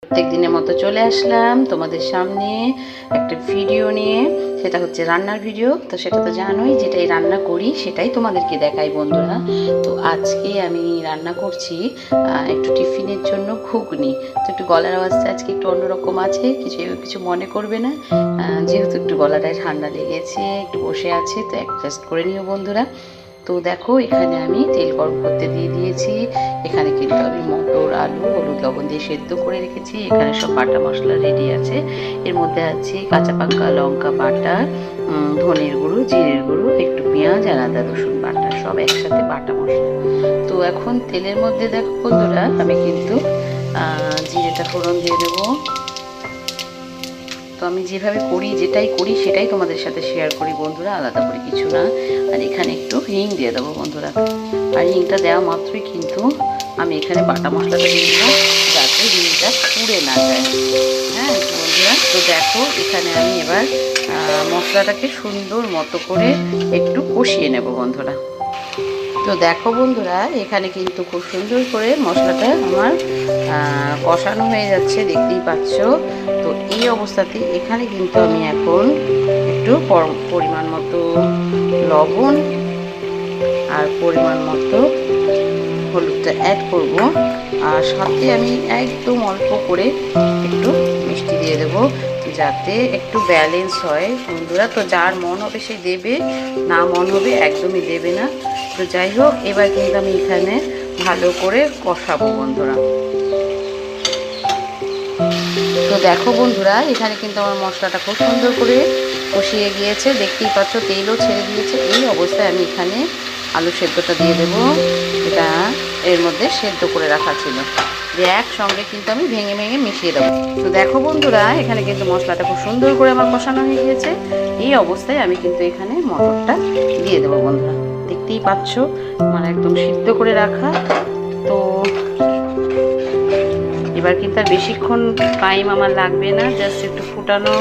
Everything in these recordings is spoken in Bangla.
প্রত্যেক দিনের মতো চলে আসলাম তোমাদের সামনে একটা ভিডিও নিয়ে। সেটা হচ্ছে রান্নার ভিডিও। তো সেটা তো জানোই, যেটাই রান্না করি সেটাই তোমাদেরকে দেখাই বন্ধুরা। তো আজকে আমি রান্না করছি একটু টিফিনের জন্য ঘুগনি। তো একটু গলার আওয়াজটা আজকে একটু অন্যরকম আছে, কিছু কিছু মনে করবে না। যেহেতু একটু গলাটায় ঠান্ডা লেগেছে, একটু বসে আছে, তো অ্যাডজাস্ট করে নিও বন্ধুরা। তো দেখো এখানে আমি তেল গরম করতে দিয়ে দিয়েছি। এখানে কিন্তু আমি মটর, আলু, হলুদ, লবণ দিয়ে সেদ্ধ করে রেখেছি। এখানে সব বাটা মশলা রেডি আছে। এর মধ্যে আছে কাঁচা পাকা লঙ্কা বাটা, ধনের গুঁড়ো, জিরের গুঁড়ো, একটু পেঁয়াজ আর আদা রসুন বাটা, সব একসাথে বাটা মশলা। তো এখন তেলের মধ্যে দেখো বন্ধুরা, আমি কিন্তু জিরেটা ফোড়ন দিয়ে দেবো। তো আমি যেভাবে করি, যেটাই করি সেটাই তোমাদের সাথে শেয়ার করি বন্ধুরা, আলাদা করে কিছু না। আর এখানে একটু হিং দিয়ে দেবো বন্ধুরা। আর হিংটা দেওয়া মাত্রই কিন্তু আমি এখানে বাটা মশলাটা দিয়ে দেবো, যাতে হিংটা পুড়ে না যায়। হ্যাঁ বন্ধুরা, তো দেখো এখানে আমি এবার মশলাটাকে সুন্দর মতো করে একটু কষিয়ে নেব বন্ধুরা। তো দেখো বন্ধুরা, এখানে কিন্তু খুব সুন্দর করে মশলাটা আমার কষানো হয়ে যাচ্ছে, দেখতেই পাচ্ছ। তো এই অবস্থাতে এখানে কিন্তু আমি এখন একটু পরিমাণ মতো লবণ আর পরিমাণ মতো হলুদটা অ্যাড করব। আর সাথে আমি একদম অল্প করে একটু মিষ্টি দিয়ে দেবো, যাতে একটু ব্যালেন্স হয় বন্ধুরা। তো যার মন হবে সে দেবে, না মন হবে একদমই দেবে না। তো যাই হোক, এবার কিন্তু আমি এখানে ভালো করে কষাবো বন্ধুরা। তো দেখো বন্ধুরা, এখানে কিন্তু আমার মশলাটা খুব সুন্দর করে কষিয়ে গিয়েছে, দেখতেই পাচ্ছ তেলও ছেড়ে দিয়েছে। এই অবস্থায় আমি এখানে আলু সেদ্ধটা দিয়ে দেবো, এটা এর মধ্যে সেদ্ধ করে রাখা ছিল, যে একসঙ্গে কিন্তু আমি ভেঙে ভেঙে মিশিয়ে দেবো। তো দেখো বন্ধুরা, এখানে কিন্তু মশলাটা খুব সুন্দর করে আমার কষানো হয়ে গিয়েছে। এই অবস্থায় আমি কিন্তু এখানে মটরটা দিয়ে দেবো বন্ধুরা, দেখতেই পাচ্ছ মানে একদম সিদ্ধ করে রাখা। তো এবার কিন্তু আর বেশিক্ষণ টাইম আমার লাগবে না, জাস্ট একটু ফুটানো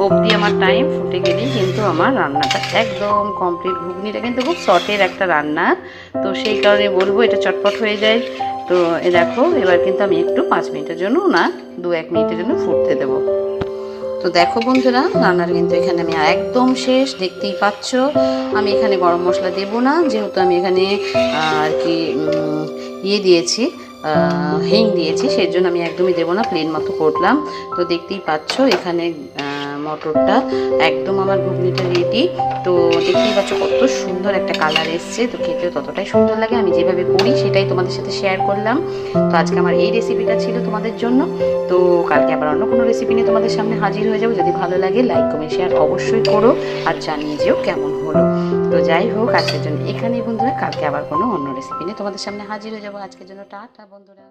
অবধি আমার টাইম, ফুটে গেলেই কিন্তু আমার রান্নাটা একদম কমপ্লিট। ঘুগনিটা কিন্তু খুব শর্টের একটা রান্না, তো সেই কারণে বলবো এটা চটপট হয়ে যায়। তো এ দেখো, এবার কিন্তু আমি একটু 5 মিনিটের জন্য না 2-1 মিনিটের জন্য ফুটতে দেবো। তো দেখো বন্ধুরা, রান্নার কিন্তু এখানে আমি একদম শেষ, দেখতেই পাচ্ছ। আমি এখানে গরম মশলা দেবো না, যেহেতু আমি এখানে আর কি ইয়ে দিয়েছি, হিং দিয়েছি, সেই জন্য আমি একদমই দেবো না, প্লেন মতো করলাম। তো দেখতেই পাচ্ছ এখানে মটরটা একদম আমার ঘুগনিটা রেডি। তো দেখতেই পাচ্ছ কত সুন্দর একটা কালার এসছে, তো খেতে ততটাই সুন্দর লাগে। আমি যেভাবে করি সেটাই তোমাদের সাথে শেয়ার করলাম। তো আজকে আমার এই রেসিপিটা ছিল তোমাদের জন্য। তো কালকে আবার অন্য কোনো রেসিপি নিয়ে তোমাদের সামনে হাজির হয়ে যাবো। যদি ভালো লাগে লাইক কমেন্ট শেয়ার অবশ্যই করো, আর জানিয়ে যেও কেমন হলো। তো যাই হোক, আজকের জন্য এখানেই বন্ধুরা, কালকে আবার কোনো অন্য রেসিপি নিয়ে তোমাদের সামনে হাজির হয়ে যাবো। আজকের জন্য টাটা বন্ধুরা।